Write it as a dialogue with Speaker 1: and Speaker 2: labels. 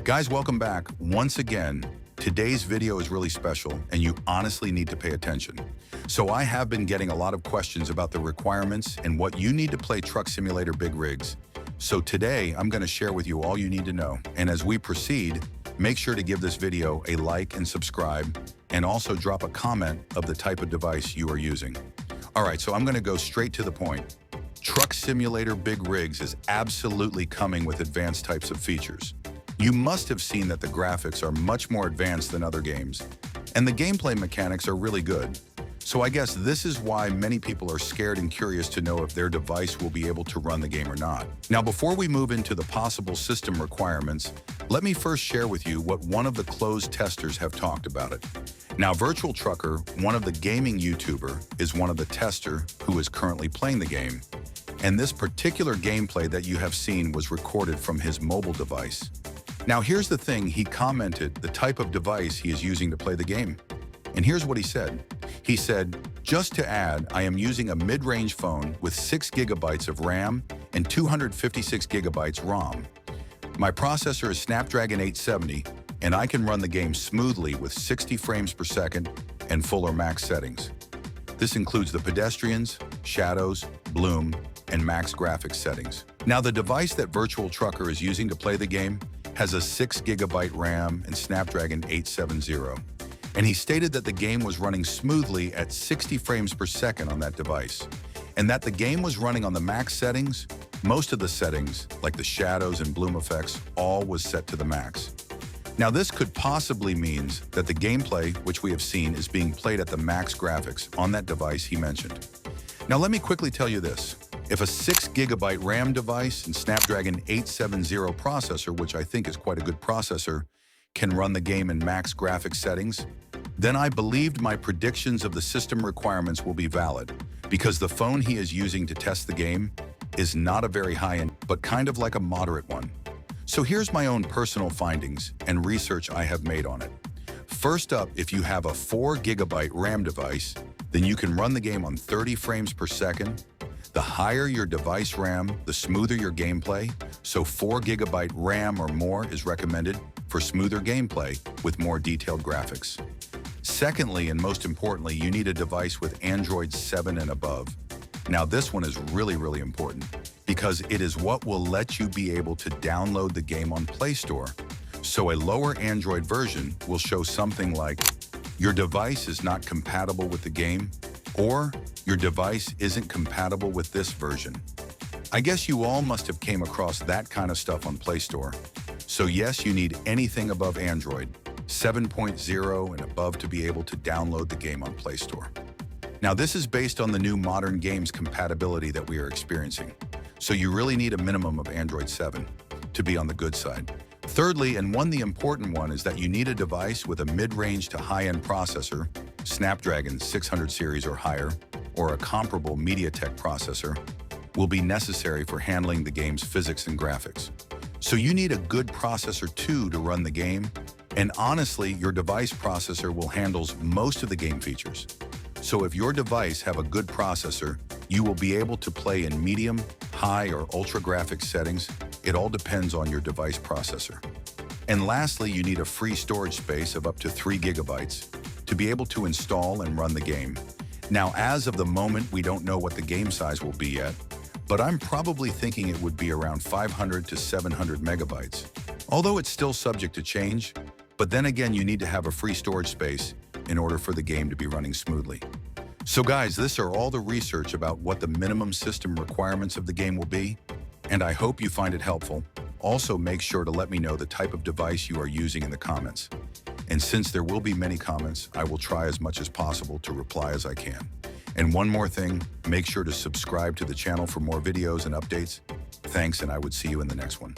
Speaker 1: Guys, welcome back. Once again, today's video is really special and you honestly need to pay attention. So I have been getting a lot of questions about the requirements and what you need to play Truck Simulator Big Rigs. So today I'm going to share with you all you need to know. And as we proceed, make sure to give this video a like and subscribe, and also drop a comment of the type of device you are using. All right, so I'm going to go straight to the point. Truck Simulator Big Rigs is absolutely coming with advanced types of features. You must have seen that the graphics are much more advanced than other games, and the gameplay mechanics are really good. So I guess this is why many people are scared and curious to know if their device will be able to run the game or not. Now, before we move into the possible system requirements, let me first share with you what one of the closed testers have talked about it. Now, Virtual Trucker, one of the gaming YouTuber, is one of the tester who is currently playing the game. And this particular gameplay that you have seen was recorded from his mobile device. Now, here's the thing, he commented the type of device he is using to play the game. And here's what he said. He said, just to add, I am using a mid-range phone with 6 GB of RAM and 256 GB ROM. My processor is Snapdragon 870, and I can run the game smoothly with 60 frames per second and full or max settings. This includes the pedestrians, shadows, bloom, and max graphics settings. Now, the device that Virtual Trucker is using to play the game has a 6 GB RAM and Snapdragon 870. And he stated that the game was running smoothly at 60 frames per second on that device, and that the game was running on the max settings. Most of the settings, like the shadows and bloom effects, all was set to the max. Now, this could possibly mean that the gameplay, which we have seen, is being played at the max graphics on that device he mentioned. Now, let me quickly tell you this. If a 6 GB RAM device and Snapdragon 870 processor, which I think is quite a good processor, can run the game in max graphics settings, then I believed my predictions of the system requirements will be valid, because the phone he is using to test the game is not a very high-end, but kind of like a moderate one. So here's my own personal findings and research I have made on it. First up, if you have a 4 GB RAM device, then you can run the game on 30 frames per second. The higher your device RAM, the smoother your gameplay, so 4 GB RAM or more is recommended for smoother gameplay with more detailed graphics. Secondly, and most importantly, you need a device with Android 7 and above. Now, this one is really important because it is what will let you be able to download the game on Play Store. So a lower Android version will show something like, your device is not compatible with the game, or your device isn't compatible with this version. I guess you all must have came across that kind of stuff on Play Store. So yes, you need anything above Android 7.0 and above to be able to download the game on Play Store. Now, this is based on the new modern games compatibility that we are experiencing. So you really need a minimum of Android 7 to be on the good side. Thirdly, and the important one, is that you need a device with a mid-range to high-end processor, Snapdragon 600 series or higher, or a comparable MediaTek processor will be necessary for handling the game's physics and graphics. So you need a good processor too to run the game, and honestly, your device processor will handle most of the game features. So if your device have a good processor, you will be able to play in medium, high, or ultra graphics settings. It all depends on your device processor. And lastly, you need a free storage space of up to 3 GB to be able to install and run the game. Now, as of the moment, we don't know what the game size will be yet, but I'm probably thinking it would be around 500 to 700 megabytes, although it's still subject to change. But then again, you need to have a free storage space in order for the game to be running smoothly. So guys, this are all the research about what the minimum system requirements of the game will be, and I hope you find it helpful. Also, make sure to let me know the type of device you are using in the comments. And since there will be many comments, I will try as much as possible to reply as I can. And one more thing, make sure to subscribe to the channel for more videos and updates. Thanks, and I would see you in the next one.